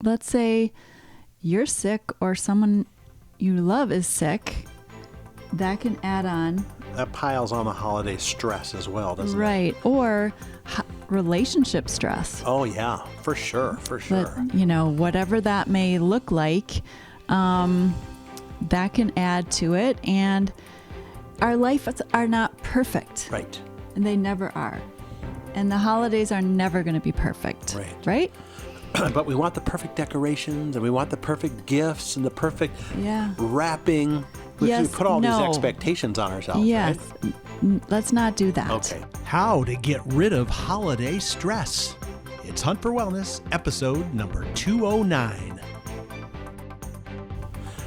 let's say you're sick or someone you love is sick, that can add on. That piles on the holiday stress as well, doesn't it? Right. Or relationship stress. Oh, yeah, for sure, for sure. But, whatever that may look like, that can add to it. And our lives are not perfect. Right. And they never are. And the holidays are never going to be perfect. Right? But we want the perfect decorations, and we want the perfect gifts and the perfect wrapping. We put all these expectations on ourselves. Yes. Right? Let's not do that. Okay. How to get rid of holiday stress. It's Hunt for Wellness, episode number 209.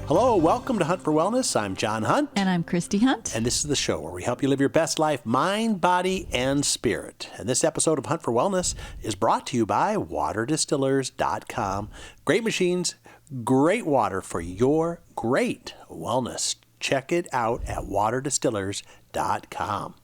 Hello, welcome to Hunt for Wellness. I'm John Hunt. And I'm Christy Hunt. And this is the show where we help you live your best life, mind, body, and spirit. And this episode of Hunt for Wellness is brought to you by waterdistillers.com. Great machines, great water for your great wellness. Check it out at waterdistillers.com.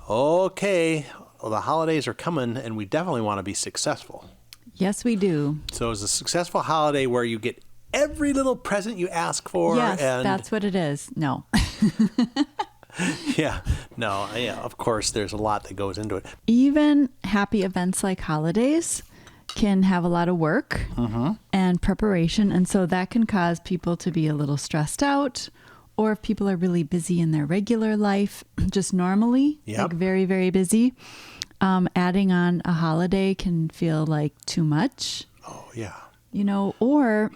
Okay, well, the holidays are coming, and we definitely want to be successful. Yes, we do. So it's a successful holiday where you get every little present you ask for. Yes, that's what it is. No. Of course, there's a lot that goes into it. Even happy events like holidays can have a lot of work and preparation. And so that can cause people to be a little stressed out. Or if people are really busy in their regular life, just normally, like very, very busy, adding on a holiday can feel like too much. Oh, yeah. Or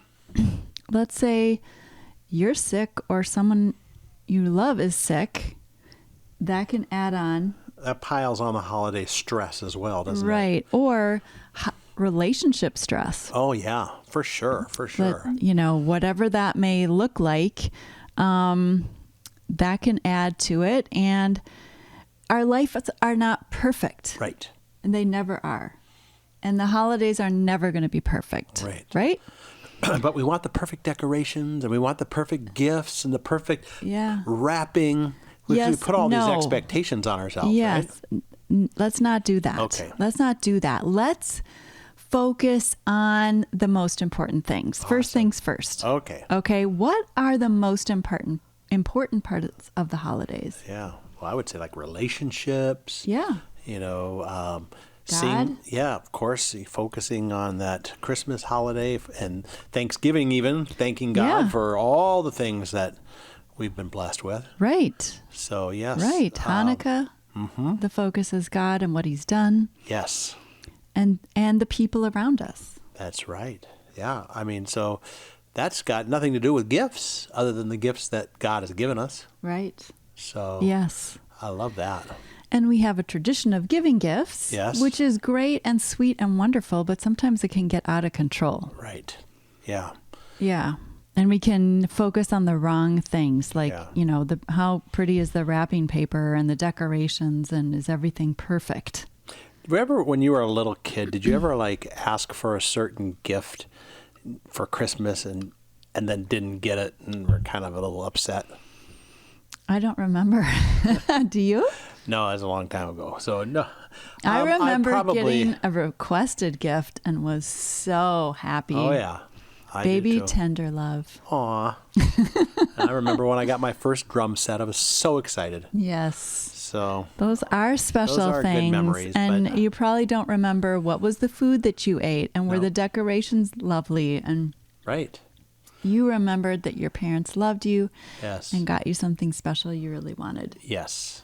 let's say you're sick or someone you love is sick, that can add on. That piles on the holiday stress as well, doesn't it? Right. Or relationship stress. Oh, yeah, for sure, for sure. But, whatever that may look like, that can add to it. And our lives are not perfect. Right. And they never are. And the holidays are never going to be perfect. Right? But we want the perfect decorations, and we want the perfect gifts and the perfect wrapping. We put all these expectations on ourselves. Yes. Right? Let's not do that. Okay. Let's not do that. Let's focus on the most important things. Awesome. First things first. Okay. What are the most important parts of the holidays? Yeah. Well, I would say like relationships. Yeah. God? Of course, focusing on that Christmas holiday and Thanksgiving even, thanking God for all the things that we've been blessed with. Right. So, yes. Right. Hanukkah, the focus is God and what he's done. Yes. And the people around us. That's right. Yeah. So that's got nothing to do with gifts other than the gifts that God has given us. Right. So, yes. I love that. And we have a tradition of giving gifts, which is great and sweet and wonderful, but sometimes it can get out of control. Right. Yeah. Yeah. And we can focus on the wrong things, like, how pretty is the wrapping paper and the decorations, and is everything perfect? Remember when you were a little kid, did you ever ask for a certain gift for Christmas and then didn't get it and were kind of a little upset? I don't remember. Do you? No, it was a long time ago. So no. I remember getting a requested gift and was so happy. Oh yeah. Baby tender love. Aw. I remember when I got my first drum set, I was so excited. Yes. So those are special things. Good memories, and you probably don't remember what was the food that you ate and were the decorations lovely, and right. You remembered that your parents loved you. Yes. And got you something special you really wanted. Yes.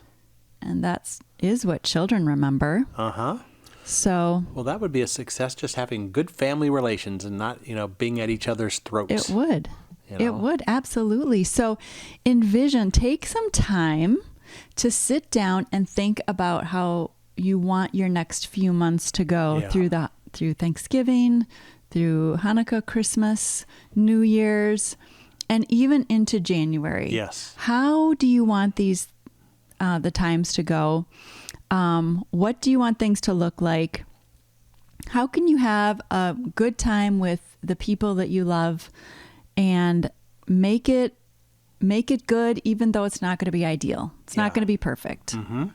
And that is what children remember. Uh-huh. So. Well, that would be a success, just having good family relations and not, being at each other's throats. It would. It would, absolutely. So envision, take some time to sit down and think about how you want your next few months to go through Thanksgiving, through Hanukkah, Christmas, New Year's, and even into January. Yes. How do you want these the times to go? What do you want things to look like? How can you have a good time with the people that you love and make it good, even though it's not going to be ideal? It's not going to be perfect. Mm-hmm.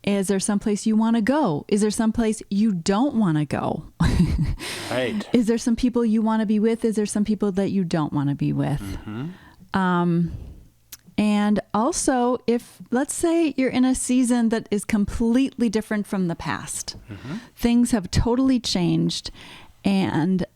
Is there someplace you want to go? Is there someplace you don't want to go? Right. Is there some people you want to be with? Is there some people that you don't want to be with? And also, if, let's say you're in a season that is completely different from the past, things have totally changed, and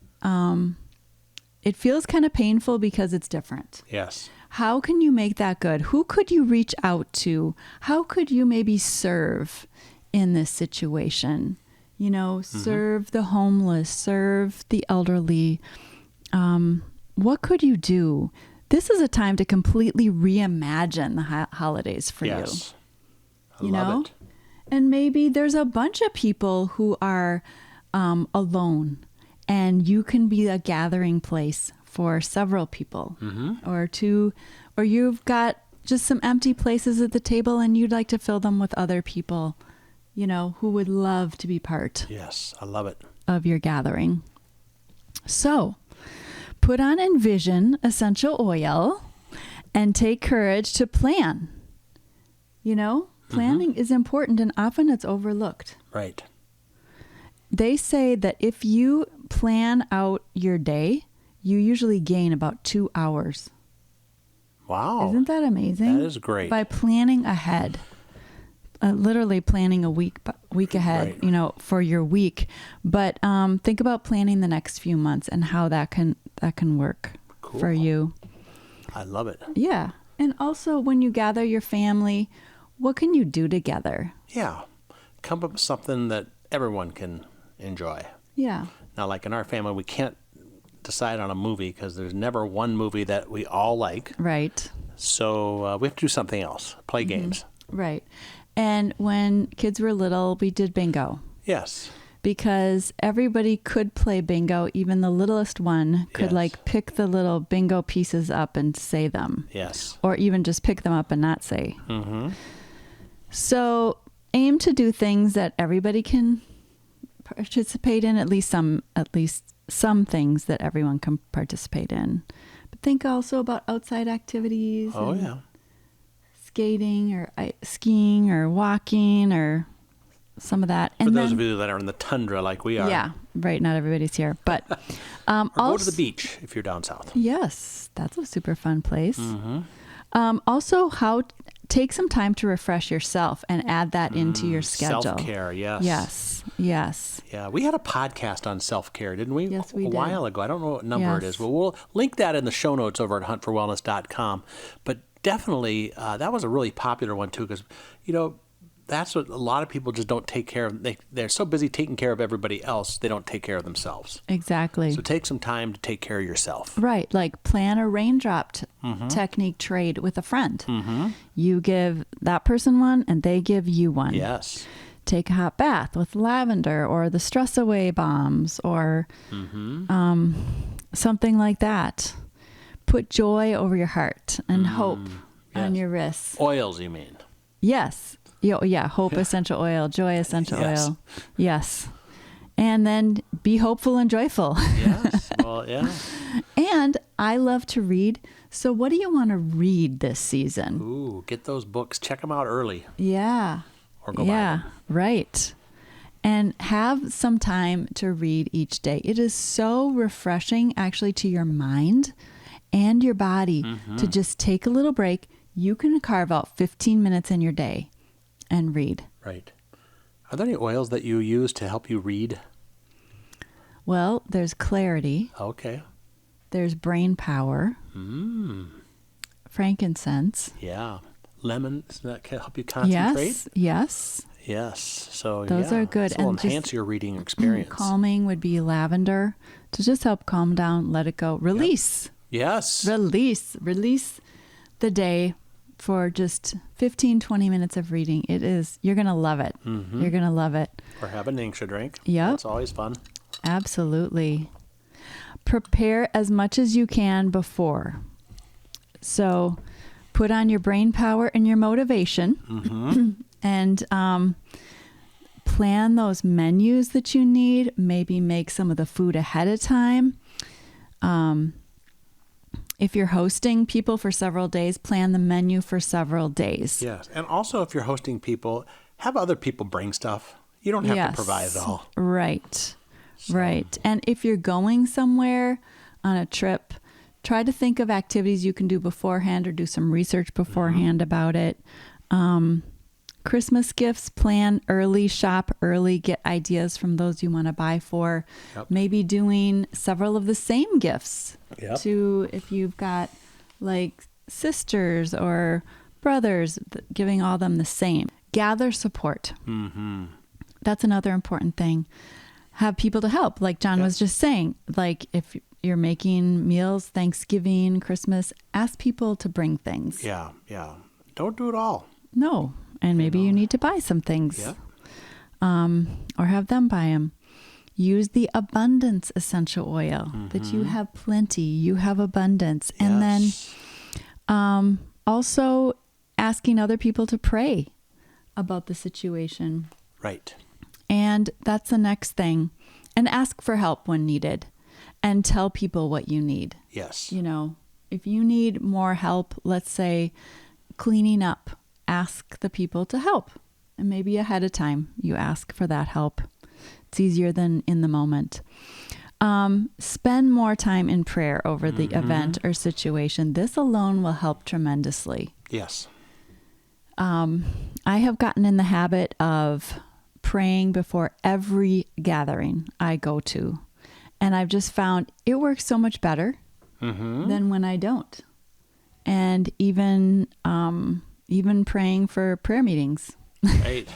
it feels kind of painful because it's different. Yes. How can you make that good? Who could you reach out to? How could you maybe serve in this situation? You know, serve the homeless, serve the elderly. What could you do? This is a time to completely reimagine the holidays for you. Yes. I You love know? it. And maybe there's a bunch of people who are alone, and you can be a gathering place for several people, or two, or you've got just some empty places at the table and you'd like to fill them with other people, you know, who would love to be part Yes. I love it. of your gathering. So put on Envision essential oil and take courage to plan. You know, planning is important, and often it's overlooked. Right. They say that if you plan out your day, you usually gain about 2 hours. Wow. Isn't that amazing? That is great. By planning ahead, literally planning a week ahead, Right. you know, for your week. But think about planning the next few months and how that can work Cool. for you. I love it. Yeah. And also, when you gather your family, what can you do together? Yeah. Come up with something that everyone can enjoy. Yeah. Now, like in our family, we can't decide on a movie because there's never one movie that we all like. Right. So we have to do something else, play games. Right. And when kids were little, we did bingo, Yes. because everybody could play bingo. Even the littlest one could Yes. like pick the little bingo pieces up and say them, Yes. or even just pick them up and not say. So aim to do things that everybody can participate in, at least some things that everyone can participate in. But think also about outside activities. Oh, and yeah. skating or skiing or walking or some of that. For And those then, of you that are in the tundra like we are. yeah, right. Not everybody's here, but Or go also, to the beach if you're down south. yes, that's a super fun place. Also, take some time to refresh yourself and add that into your schedule. Self-care, yes. Yes, yes. Yeah, we had a podcast on self-care, didn't we? Yes, we a did. while ago. I don't know what number it Yes. is, but we'll link that in the show notes over at huntforwellness.com. But definitely, that was a really popular one too, because, you know, that's what a lot of people just don't take care of. They're so busy taking care of everybody else, they don't take care of themselves. Exactly. So take some time to take care of yourself. Right, like plan a raindrop technique trade with a friend. You give that person one and they give you one. Yes. Take a hot bath with lavender or the stress away bombs or something like that. Put joy over your heart and hope on Yes. your wrists. Oils, you mean? Yes. Yeah, hope essential oil, joy essential Yes. oil. Yes. And then be hopeful and joyful. Yes. Well, yeah. And I love to read. So what do you want to read this season? Ooh, get those books. Check them out early. Yeah. Or go buy them. Right. And have some time to read each day. It is so refreshing actually to your mind and your body to just take a little break. You can carve out 15 minutes in your day and read. Right. Are there any oils that you use to help you read? Well, there's clarity. Okay. There's brain power. Frankincense. Yeah. Lemon, does that help you concentrate? Yes. Yes. Yes. So Those yeah, are good. this will And just enhance your reading experience. Calming would be lavender to just help calm down, let it go. Release. Yes. Release the day for just 15, 20 minutes of reading. You're going to love it. You're going to love it. Or have a Ningxia drink. Yep. That's always fun. Absolutely. Prepare as much as you can before. So put on your brain power and your motivation and plan those menus that you need. Maybe make some of the food ahead of time. If you're hosting people for several days, plan the menu for several days. Yes. And also, if you're hosting people, have other people bring stuff. You don't have to provide it all. Right. Right. And if you're going somewhere on a trip, try to think of activities you can do beforehand or do some research beforehand about it. Christmas gifts, plan early, shop early, get ideas from those you want to buy for. Yep. Maybe doing several of the same gifts to, if you've got like sisters or brothers, giving all them the same. Gather support. That's another important thing. Have people to help. Like John was just saying, like if you're making meals, Thanksgiving, Christmas, ask people to bring things. Yeah. Don't do it all. No. And maybe you need to buy some things. Yeah. Or have them buy them. Use the abundance essential oil that you have plenty. You have abundance. And then also asking other people to pray about the situation. Right. And that's the next thing. And ask for help when needed. And tell people what you need. Yes. You know, if you need more help, let's say cleaning up, ask the people to help. And maybe ahead of time you ask for that help. It's easier than in the moment. Spend more time in prayer over the event or situation. This alone will help tremendously. Yes. I have gotten in the habit of praying before every gathering I go to. And I've just found it works so much better than when I don't. And even praying for prayer meetings. Right.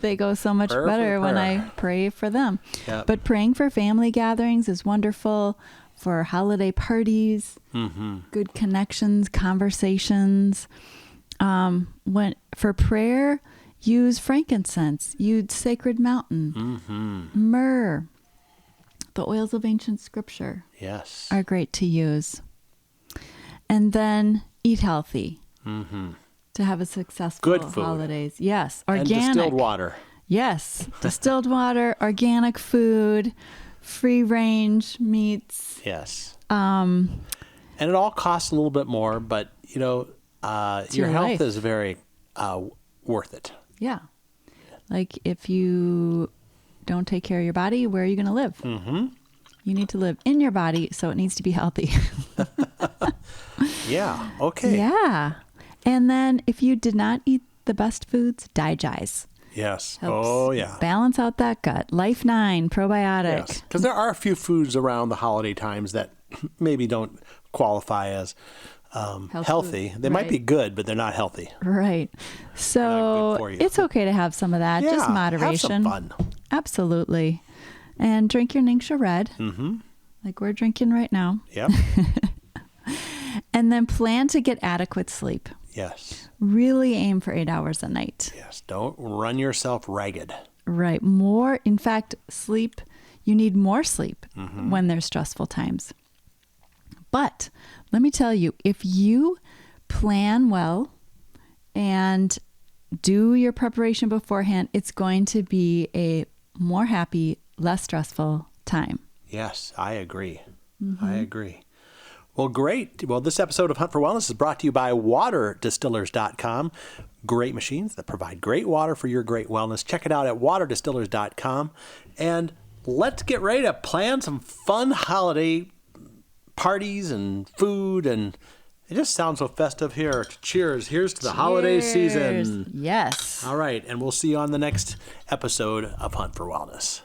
They go so much better when I pray for them. Yep. But praying for family gatherings is wonderful, for holiday parties, good connections, conversations. For prayer, use frankincense, use sacred mountain, myrrh. The oils of ancient scripture are great to use. And then eat healthy to have a successful Good food. holidays. Yes, organic. And distilled water. Yes, distilled water, organic food, free range meats. Yes. And it all costs a little bit more, but you know, your health life. is very worth it. Yeah. Like if you don't take care of your body, where are you going to live? You need to live in your body, so it needs to be healthy. Yeah. Okay. Yeah. And then if you did not eat the best foods, DiGize. Yes. Helps Oh, yeah. balance out that gut. Life 9 probiotic. Yes. Because there are a few foods around the holiday times that maybe don't qualify as healthy. food. They might be good, but they're not healthy. Right. Not good So for you. it's okay to have some of that. Yeah, Just moderation. have some fun. Absolutely. And drink your Ningxia Red. Like we're drinking right now. Yep. And then plan to get adequate sleep. Yes. Really aim for 8 hours a night. Yes. Don't run yourself ragged. Right. More, in fact, sleep, you need more sleep when there's stressful times. But let me tell you, if you plan well and do your preparation beforehand, it's going to be a more happy, less stressful time. Yes, I agree. I agree. Well, great. Well, this episode of Hunt for Wellness is brought to you by waterdistillers.com. Great machines that provide great water for your great wellness. Check it out at waterdistillers.com. And let's get ready to plan some fun holiday parties and food. And it just sounds so festive here. Cheers. Here's to the holiday season. Yes. All right. And we'll see you on the next episode of Hunt for Wellness.